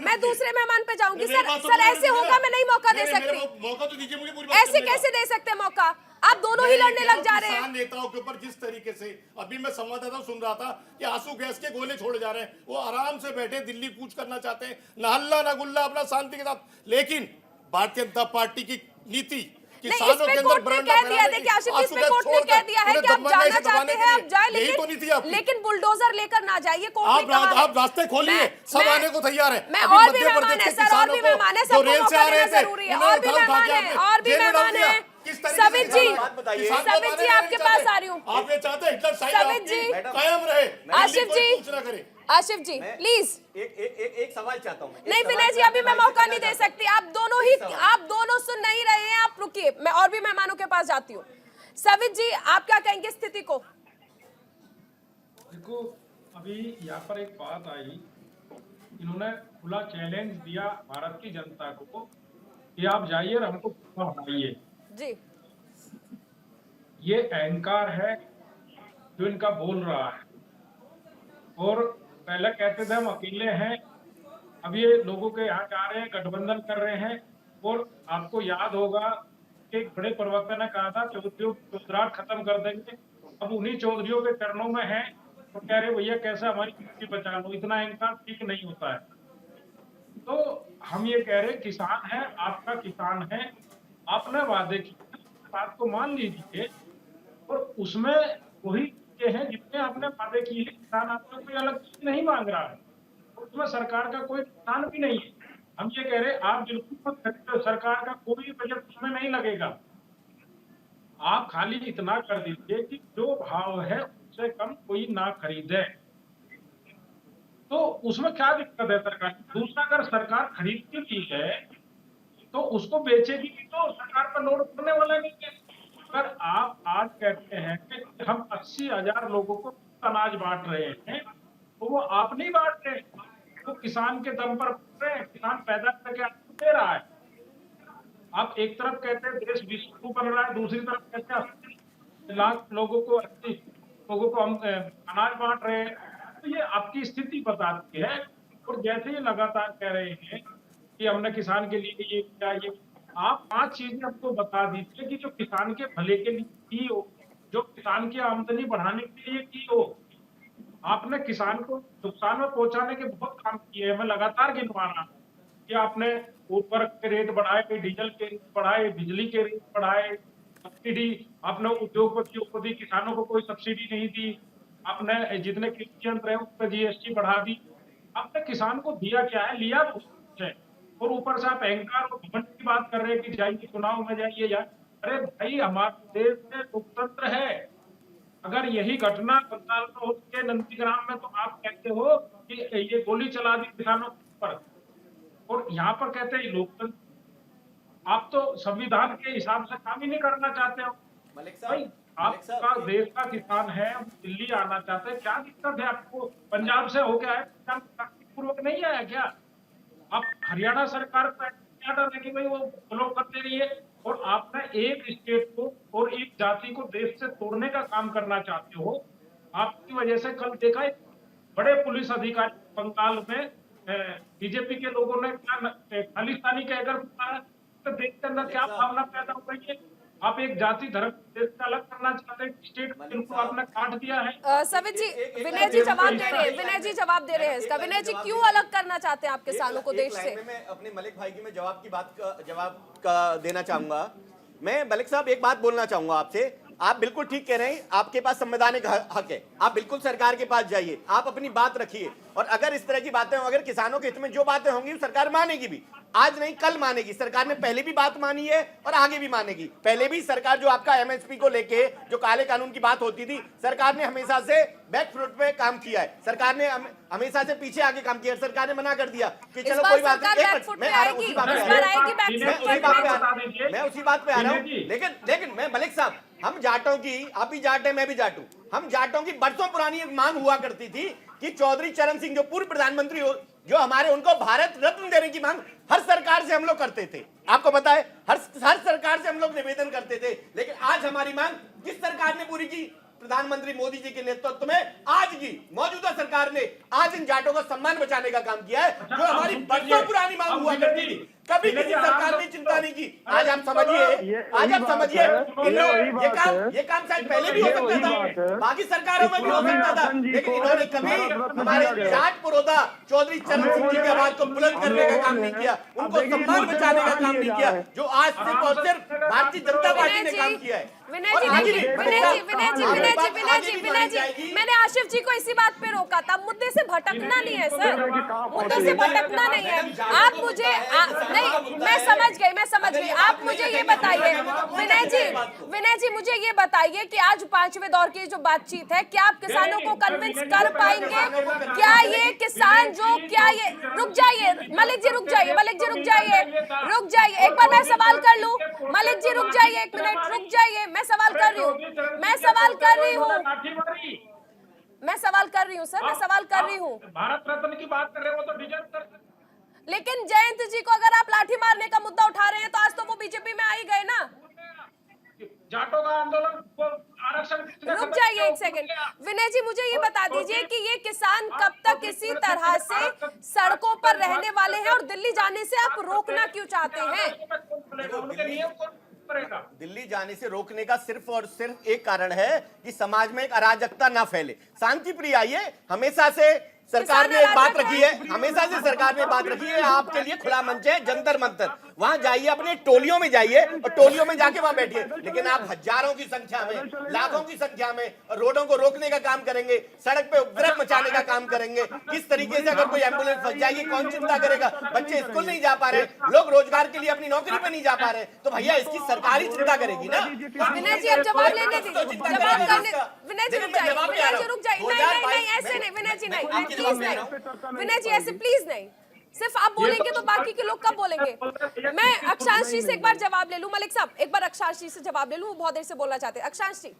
मैं दूसरे मेहमान पे जाऊंगी। सर ऐसे होगा, मैं नहीं मौका दे सकती। मौका तो दीजिए मुझे। ऐसे कैसे दे सकते हैं मौका? आप दोनों ही लड़ने लग जा रहे हैं। नेताओं के ऊपर जिस तरीके से अभी मैं संवाददाता सुन रहा था कि आंसू गैस के गोले छोड़े जा रहे हैं, वो आराम से बैठे दिल्ली कूच करना चाहते हैं, ना हल्ला ना गुल्ला, अपना शांति के साथ। लेकिन भारतीय जनता पार्टी की नीति किसानों इसमें के अंदर कोर्ट ने बरांडा कह दिया, फैलाने देखिए की, आशिफ जी, आज इसमें सुबह कोर्ट ने छोड़कर कह दिया है उन्हें कि आप दबंगाई जाना से दबाने चाहते के हैं आप लिए। जाए, यही तो नहीं थी आपकी। लेकिन बुलडोजर लेकर ना जाइए, कोर्ट ने कहा है। आप रास्ते खोलिए, सब मैं- आने को तैयार है। मैं अभी और भी मध्य मेहमान प्रदेश है के सर, और किसानों भी को मेहमान है, जो सबको रेल से मौका आ रहे देना थे, जरूरी है। उन्हें और भी उठा उठा मेहमान के है, आपने और भी जेल में डाल मेहमान दिया। है। किस तरीके से सवित जी, बात बताइए। किसान को सवित जी मारने आपके नहीं पास चाहते। आ रही हूँ। आप ये चाहते हैं हिटलर साइड सवित आपकी जी, कायम रहे, आशिफ दिल्ली कोई जी, कुछ ना करे। आशिफ जी मैं प्लीज। एक सवाल चाहता हूं मैं। नहीं एक विनय सवाल जी, मैं अभी मैं अपने भाई से मौका नहीं करना दे चाहता सकती, आप दोनों सुन नहीं रहे हैं, आप रुकिए, मैं और भी मेहमानों के पास जाती हूँ। सवित जी, आप क्या कहेंगे स्थिति को? देखो, अभी यहाँ पर एक बात आई, इन्होंने खुला चैलेंज दिया भारत की जनता को कि आप जाइए और हमको हटाइए। जी, ये अहंकार है जो इनका बोल रहा है। और पहले कहते थे हम अकेले हैं, अब ये लोगों के यहाँ जा रहे हैं, गठबंधन कर रहे हैं। और आपको याद होगा कि एक बड़े प्रवक्ता ने कहा था चौधरियों चौधराट खत्म कर देंगे, अब उन्हीं चौधरियों के चरणों में है। तो कह रहे भैया कैसे हमारी बेटी बचा लो, इतना अहंकार ठीक नहीं होता है। तो हम ये कह रहे हैं किसान है, आपका किसान है, आपने वादे किए, बात को मान लीजिए। और उसमें वही ये है जितने आपने वादे किए, किसान आपसे कोई अलग चीज नहीं मांग रहा है, उसमें सरकार का कोई नुकसान भी नहीं है। हम ये कह रहे हैं आप बिल्कुल मत खरीदो, सरकार का कोई बजट उसमें नहीं लगेगा। आप खाली इतना कर दीजिए कि जो भाव है उससे कम कोई ना खरीदे, तो उसमें क्या दिक्कत है सरकार? दूसरा, अगर सरकार खरीदती भी है तो उसको बेचेगी भी तो सरकार पर लोड पड़ने वाला नहीं है। अगर आप आज कहते हैं कि हम 80,000 लोगों को अनाज बांट रहे हैं, तो वो आप नहीं बांट रहे, तो किसान के दम पर बांट रहे हैं, किसान पैदा करके आपको दे रहा है। आप एक तरफ कहते हैं देश विश्व बन रहा है, दूसरी तरफ कहते हैं 80 लाख लोगों को 80 लोगों को हम अनाज बांट रहे हैं। तो ये आपकी स्थिति बताती है। और जैसे ये लगातार कह रहे हैं कि हमने किसान के लिए ये किया, ये आप 5 चीजें हमको बता दीजिए कि जो किसान के भले के लिए की हो, जो किसान की आमदनी बढ़ाने के लिए की हो। आपने किसान को नुकसान में पहुंचाने के बहुत काम किए हैं, मैं लगातार गिनवा रहा हूं कि आपने उर्वरक के रेट बढ़ाए, डीजल के रेट बढ़ाए, बिजली के रेट बढ़ाए, सब्सिडी आपने उद्योगपतियों को दी, किसानों को कोई सब्सिडी नहीं दी। आपने जितने कृषि यंत्र है उस पर जीएसटी बढ़ा दी। आपने किसान को दिया क्या है? लिया बहुत कुछ है। और ऊपर से आप अहंकार और घमंड की बात कर रहे हैं कि जाइए चुनाव में जाइए यार। अरे भाई, हमारे देश में लोकतंत्र है। अगर यही घटना बंगाल में होती है नंदीग्राम में, तो आप कहते हो कि ये गोली चला दी किसानों पर, और यहाँ पर कहते हैं लोकतंत्र। आप तो संविधान के हिसाब से काम ही नहीं करना चाहते हो। मलिक भाई, साहब, आपका देश का किसान है, हम दिल्ली आना चाहते हैं, क्या दिक्कत है आपको? पंजाब से होके आए, पूर्वक नहीं आया क्या? आप हरियाणा सरकार पर क्या डर है कि भाई वो ब्लॉक कर दे रही है? और आपने एक स्टेट को और एक जाति को देश से तोड़ने का काम करना चाहते हो। आपकी वजह से कल देखा एक बड़े पुलिस अधिकारी बंगाल में बीजेपी के लोगों ने क्या खालिस्तानी कहकर बताया, तो देश के अंदर क्या भावना पैदा हो रही है? आप एक जाति धर्म देश से अलग करना चाहते हैं, स्टेट को आपने काट दिया है। सवित जी, विनय जी जवाब दे रहे हैं, विनय जी जवाब दे रहे हैं इसका। विनय जी, क्यों अलग करना चाहते हैं आप किसानों को देश से? मैं अपने मलिक भाई की मैं जवाब देना चाहूंगा। मैं मलिक साहब एक बात बोलना चाहूंगा आपसे। आप बिल्कुल ठीक कह रहे हैं, आपके पास संवैधानिक हक है, आप बिल्कुल सरकार के पास जाइए, आप अपनी बात रखिए। और अगर इस तरह की बातें अगर किसानों के हित में जो बातें होंगी सरकार मानेगी भी, आज नहीं कल मानेगी। सरकार ने पहले भी बात मानी है और आगे भी मानेगी। पहले भी सरकार जो आपका एमएसपी को लेके जो काले कानून की बात होती थी, सरकार ने हमेशा से बैक फुट पे काम किया है। सरकार ने हमेशा से पीछे आगे काम किया है। सरकार ने मना कर दिया कि चलो कोई बात नहीं, मैं उसी बात पे आ रहा हूँ। लेकिन मैं मलिक साहब, हम जाटों की, आप भी जाट है, मैं भी जाट हूँ, हम जाटों की बरसों पुरानी एक मांग हुआ करती थी कि चौधरी चरण सिंह जो पूर्व प्रधानमंत्री हो, जो हमारे, उनको भारत रत्न देने की मांग हर सरकार से हम लोग करते थे। आपको पता है, हर सरकार से हम लोग निवेदन करते थे। लेकिन आज हमारी मांग किस सरकार ने पूरी की? प्रधानमंत्री मोदी जी के नेतृत्व में आज की मौजूदा सरकार ने आज इन जाटों का सम्मान बचाने का काम किया है, जो हमारी बरसों पुरानी मांग हुआ करती थी कभी किसी सरकार ने चिंता नहीं की। आज आप समझिए, आज आप समझिए, ये काम शायद पहले भी हो सकता था, बाकी सरकारों में भी हो सकता था, लेकिन इन्होंने कभी हमारे जाट पुरोधा चौधरी चरण सिंह जी की आवाज को बुलंद करने का काम नहीं किया, उनको सम्मान बचाने का काम नहीं किया, जो आज सिर्फ और सिर्फ भारतीय जनता पार्टी ने काम किया है। विनय जी, मैंने आशिफ जी को इसी बात पे रोका था, मुद्दे से भटकना नहीं है सर, मुद्दे से भटकना नहीं है। आप मुझे नहीं, मैं समझ गई। आप मुझे ये बताइए विनय जी मुझे ये बताइए कि आज 5वें दौर की जो बातचीत है, क्या आप किसानों को कन्विंस कर पाएंगे? क्या ये किसान जो क्या ये रुक जाइए मलिक जी, रुक जाइए एक बार मैं सवाल कर लूं। मलिक जी रुक जाइए, 1 मिनट रुक जाइए, मैं सवाल कर रही हूँ सर। भारत रत्न की बात कर रहे हो तो डिजर्व कर। लेकिन जयंत जी को अगर आप लाठी मारने का मुद्दा उठा रहे हैं तो आज तो वो बीजेपी में आ ही गए ना। जाटों का आंदोलन आरक्षण, रुक जाइए 1 सेकंड। विनय जी मुझे ये बता दीजिए कि ये किसान कब तक इसी तरह से सड़कों पर रहने वाले हैं और दिल्ली जाने से आप रोकना क्यों चाहते हैं? दिल्ली जाने से रोकने का सिर्फ और सिर्फ एक कारण है कि समाज में एक अराजकता ना फैले। शांति प्रिय आइए, हमेशा से सरकार ने बात रखी है, आपके लिए खुला मंच है जंतर मंतर, वहां जाइए, अपने टोलियों में जाइए और टोलियों में जाके वहां बैठिए। लेकिन आप हजारों की संख्या में, लाखों की संख्या में रोडों को रोकने का काम करेंगे, सड़क पे उपद्रव मचाने का काम करेंगे। किस तरीके से अगर कोई एम्बुलेंस फंस जाएगी कौन चिंता करेगा? बच्चे स्कूल नहीं जा पा रहे, लोग रोजगार के लिए अपनी नौकरी पे नहीं जा पा रहे, तो भैया इसकी सरकार ही चिंता करेगी ना। विनय जी अब जवाब लेने दीजिए, विनय जी रुक जाइए, नहीं ऐसे नहीं, विनय जी नहीं, प्लीज नहीं, विनय जी ऐसे प्लीज नहीं, सिर्फ आप बोलेंगे तो बाकी के लोग कब बोलेंगे? मैं अक्षांश जी से एक बार जवाब ले लूं। मलिक साहब एक बार अक्षांश जी से जवाब ले लूं, वो बहुत देर से बोलना चाहते हैं। अक्षांश जी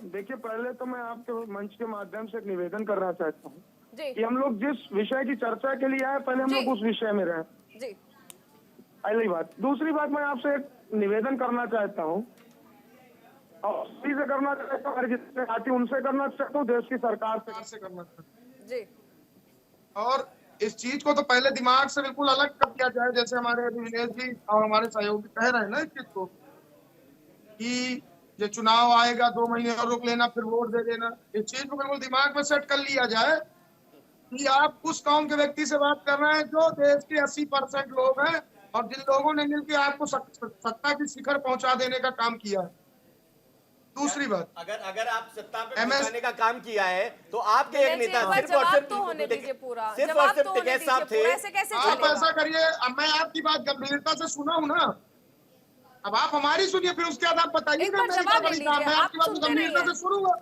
देखिए, पहले तो मैं आपके मंच के माध्यम से एक निवेदन करना चाहता हूँ जी कि हम लोग जिस विषय की चर्चा के लिए आए, पहले हम लोग उस विषय में रहे जी। पहली बात। दूसरी बात, मैं आपसे एक निवेदन करना चाहता हूँ और से करना चाहता हूँ, जितने साथी उनसे करना चाहता हूँ, देश की सरकार से करना चाहता हूँ जी। और इस चीज को तो पहले दिमाग से बिल्कुल अलग कर दिया जाए, जैसे हमारे विनेश जी और हमारे सहयोगी कह रहे हैं ना इस चीज को कि ये चुनाव आएगा 2 महीने और रोक लेना, फिर वोट दे देना। इस चीज को बिल्कुल दिमाग में सेट कर लिया जाए कि आप उस कौम के व्यक्ति से बात कर रहे हैं जो देश के 80% लोग हैं और जिन लोगों ने मिलकर आपको सत्ता की शिखर पहुंचा देने का काम किया है। दूसरी बात, अगर आप सत्ता पे पहुंचाने का काम किया है तो आपके एक नेता सिर्फ और सिर्फ टिकैत साहब थे। आप ऐसा करिए, अब मैं आपकी बात गंभीरता से सुना हूं ना, अब आप हमारी सुनिए, फिर उसके बाद आप बताइए ना मेरी क्या बड़ी काम है। आपकी बात गंभीरता से सुनूंगा।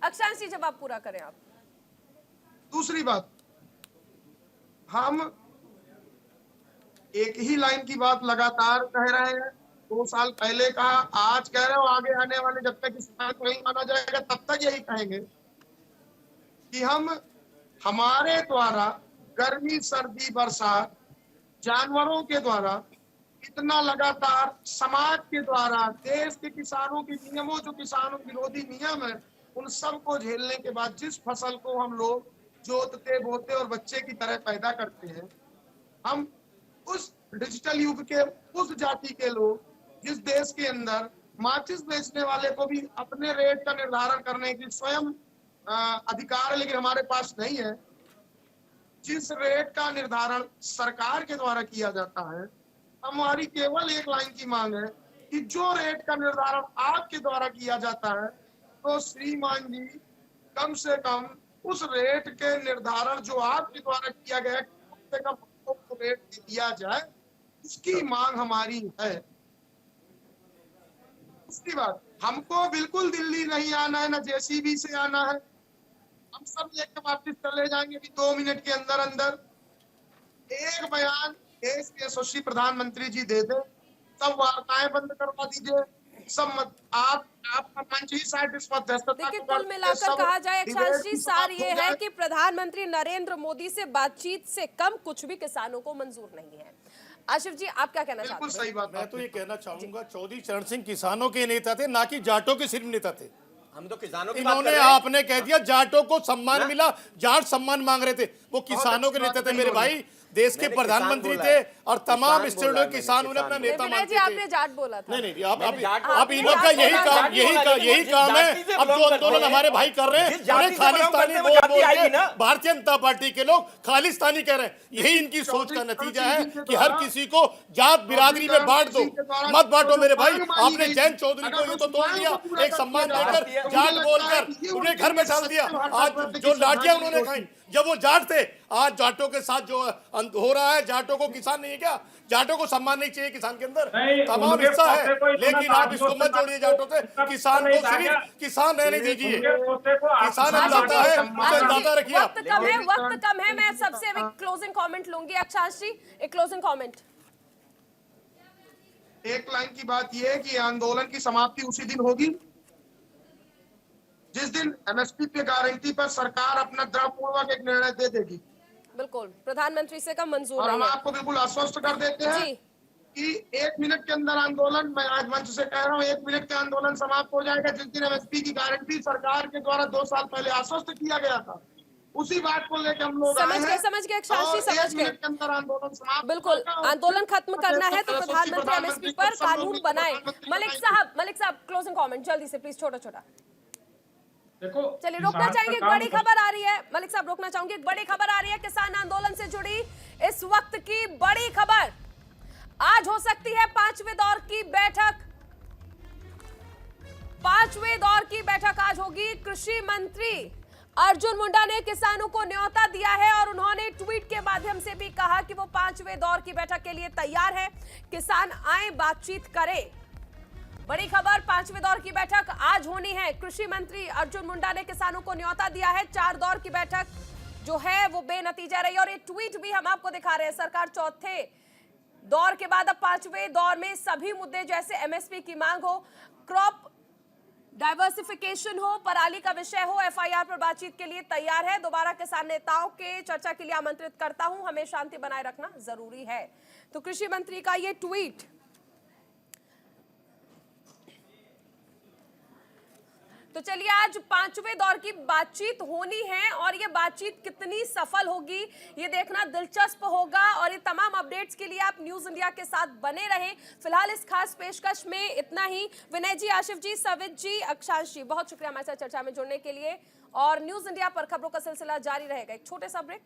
अक्षांश जी जवाब पूरा करें आप। दूसरी बात, हम एक ही लाइन की बात लगातार कह रहे हैं, 2 साल पहले कहा, आज कह रहे हो, आगे आने वाले जब तक किसान को नहीं माना जाएगा तब तक यही कहेंगे कि हम हमारे द्वारा गर्मी सर्दी बरसात जानवरों के द्वारा इतना लगातार समाज के द्वारा देश के किसानों के नियमों, जो किसानों विरोधी नियम है, उन सब को झेलने के बाद जिस फसल को हम लोग जोतते बोते और बच्चे की तरह पैदा करते हैं, हम उस डिजिटल युग के उस जाति के लोग जिस देश के अंदर माचिस बेचने वाले को भी अपने रेट का निर्धारण करने की स्वयं अधिकार है, लेकिन हमारे पास नहीं है, जिस रेट का निर्धारण सरकार के द्वारा किया जाता है, हमारी केवल एक लाइन की मांग है कि जो रेट का निर्धारण आपके द्वारा किया जाता है, तो श्रीमान जी कम से कम उस रेट के निर्धारण जो आपके द्वारा किया गया कम से कम रेट दिया जाए, उसकी मांग हमारी है। उसकी बात, हमको बिल्कुल दिल्ली नहीं आना है, ना जेसीबी से आना है, हम सब लेकर वापिस चले जाएंगे भी 2 मिनट के अंदर अंदर। एक बयान देश के यशस्वी प्रधानमंत्री जी दे दे, सब वार्ताएं बंद करवा दीजिए, सब आपका मंच ही शायद इस वक्त देखिए, कुल मिलाकर कहा जाए अक्षांश जी, सार ये है कि प्रधानमंत्री नरेंद्र मोदी से बातचीत से कम कुछ भी किसानों को मंजूर नहीं है। आशिफ जी आप क्या कहना चाहते हैं? सही बात, मैं तो ये कहना चाहूंगा, चौधरी चरण सिंह किसानों के नेता थे, ना कि जाटों के सिर्फ नेता थे। हम तो किसानों की बात कर इन्होंने, रहे हैं। आपने कह दिया जाटों को सम्मान मिला, जाट सम्मान मांग रहे थे, वो किसानों के नेता थे मेरे भाई। देश के प्रधानमंत्री थे और तमाम स्टेट के किसान उन्हें अपना नेता विनय मानते जी थे। आपने जाट बोला था। नहीं अब इन लोग का यही काम है। अब जो आंदोलन हमारे भाई कर रहे हैं उन्हें खालिस्तानी बोल के भारतीय जनता पार्टी के लोग खालिस्तानी कह रहे हैं। यही इनकी सोच का नतीजा है कि हर किसी को जात बिरादरी में बांट दो, मत बांटो मेरे भाई। आपने जैन चौधरी को ये तो तोड़ दिया, एक सम्मान देकर जाट बोलकर उन्हें घर में डाल दिया। आज जो लाठियां उन्होंने खाई जब वो जाट थे, आज जाटों के साथ जो हो रहा है, जाटों को किसान नहीं है क्या? जाटों को सम्मान नहीं चाहिए किसान के अंदर? तमाम हिस्सा है, लेकिन आप इसको मत जोड़िए जाटों से। किसान को सिर्फ किसान रहने दीजिए। किसान अन्नदाता है, उसे अन्नदाता रखिए। वक्त कम है, मैं सबसे एक क्लोजिंग कमेंट लूंगी। अक्षांश जी, एक क्लोजिंग कमेंट। एक लाइन की बात यह है कि आंदोलन की समाप्ति उसी दिन होगी जिस दिन एमएसपी पे गारंटी पर सरकार अपना द्रवपूर्वक एक निर्णय दे देगी। बिल्कुल, प्रधानमंत्री से कम मंजूर और नहीं हम है। आपको बिल्कुल आश्वस्त कर देते हैं जी। कि 1 मिनट के अंदर आंदोलन, मैं आज मंच से कह रहा हूँ, 1 मिनट के आंदोलन समाप्त हो जाएगा। जिस दिन एमएसपी की गारंटी सरकार के द्वारा 2 साल पहले आश्वस्त किया गया था, उसी बात को लेकर हम लोग समझ गए अक्षांश जी, समझ गए। अंदर आंदोलन समाप्त, बिल्कुल, आंदोलन खत्म करना है तो प्रधानमंत्री एमएसपी पर कानून बनाए। मलिक साहब क्लोजिंग कमेंट जल्दी से प्लीज, छोटा। देखो, चलिए, रोकना चाहेंगे, एक बड़ी खबर आ रही है। मलिक साहब रोकना चाहूंगी, एक बड़ी खबर आ रही है किसान आंदोलन से जुड़ी। इस वक्त की बड़ी खबर, आज हो सकती है 5वें दौर की बैठक। 5वें दौर की बैठक आज होगी। कृषि मंत्री अर्जुन मुंडा ने किसानों को न्योता दिया है और उन्होंने ट्वीट के माध्यम से भी कहा कि वो 5वें दौर की बैठक के लिए तैयार है। किसान आए, बातचीत करें। बड़ी खबर, 5वें दौर की बैठक आज होनी है। कृषि मंत्री अर्जुन मुंडा ने किसानों को न्योता दिया है। 4 दौर की बैठक जो है वो बेनतीजा रही और ये ट्वीट भी हम आपको दिखा रहे हैं। सरकार चौथे दौर के बाद अब 5वें दौर में सभी मुद्दे जैसे एमएसपी की मांग हो, क्रॉप डाइवर्सिफिकेशन हो, पराली का विषय हो, एफआईआर पर बातचीत के लिए तैयार है। दोबारा किसान नेताओं के चर्चा के लिए आमंत्रित करता हूं, हमें शांति बनाए रखना जरूरी है। तो कृषि मंत्री का ये ट्वीट। तो चलिए, आज 5वें दौर की बातचीत होनी है और ये बातचीत कितनी सफल होगी ये देखना दिलचस्प होगा। और ये तमाम अपडेट्स के लिए आप न्यूज इंडिया के साथ बने रहें। फिलहाल इस खास पेशकश में इतना ही। विनय जी, आशिफ जी, सवित जी, अक्षांश जी, बहुत शुक्रिया हमारे साथ चर्चा में जुड़ने के लिए। और न्यूज इंडिया पर खबरों का सिलसिला जारी रहेगा। एक छोटे सा ब्रेक।